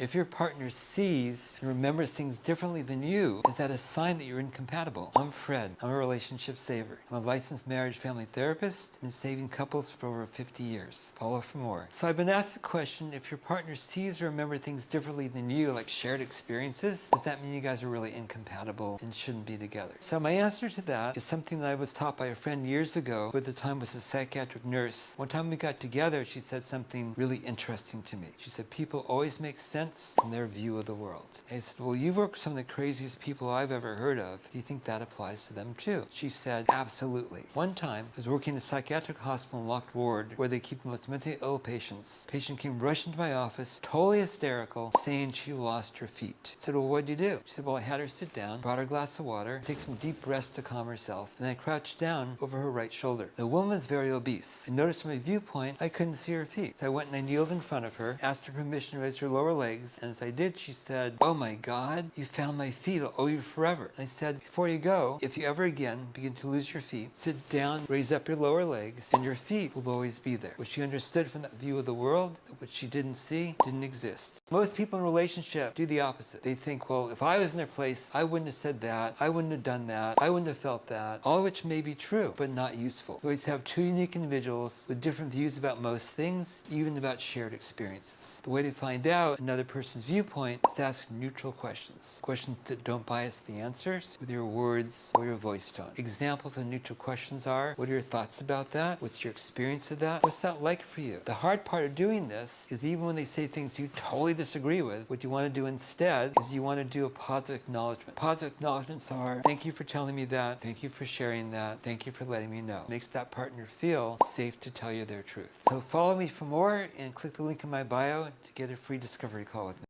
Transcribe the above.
If your partner sees and remembers things differently than you, is that a sign that you're incompatible? I'm Fred. I'm a relationship saver. I'm a licensed marriage family therapist and been saving couples for over 50 years. Follow for more. So I've been asked the question, if your partner sees or remembers things differently than you, like shared experiences, does that mean you guys are really incompatible and shouldn't be together? So my answer to that is something that I was taught by a friend years ago, who at the time was a psychiatric nurse. One time we got together, she said something really interesting to me. She said, people always make sense from their view of the world. I said, well, you've worked with some of the craziest people I've ever heard of. Do you think that applies to them too? She said, absolutely. One time, I was working in a psychiatric hospital in locked ward where they keep the most mentally ill patients. A patient came rushing to my office, totally hysterical, saying she lost her feet. I said, well, what'd you do? She said, well, I had her sit down, brought her a glass of water, take some deep breaths to calm herself, and I crouched down over her right shoulder. The woman was very obese. I noticed from my viewpoint, I couldn't see her feet. So I went and I kneeled in front of her, asked her permission to raise her lower legs, and as I did, she said, oh my God, you found my feet. I'll owe you forever. And I said, before you go, if you ever again begin to lose your feet, sit down, raise up your lower legs, and your feet will always be there. What she understood from that view of the world, what she didn't see, didn't exist. Most people in a relationship do the opposite. They think, well, if I was in their place, I wouldn't have said that, I wouldn't have done that, I wouldn't have felt that, all of which may be true, but not useful. You always have two unique individuals with different views about most things, even about shared experiences. The way to find out another person's viewpoint is to ask neutral questions. Questions that don't bias the answers with your words or your voice tone. Examples of neutral questions are, what are your thoughts about that? What's your experience of that? What's that like for you? The hard part of doing this is even when they say things you totally disagree with, what you want to do instead is you want to do a positive acknowledgement. Positive acknowledgements are, thank you for telling me that, thank you for sharing that, thank you for letting me know. It makes that partner feel safe to tell you their truth. So follow me for more and click the link in my bio to get a free discovery call with me.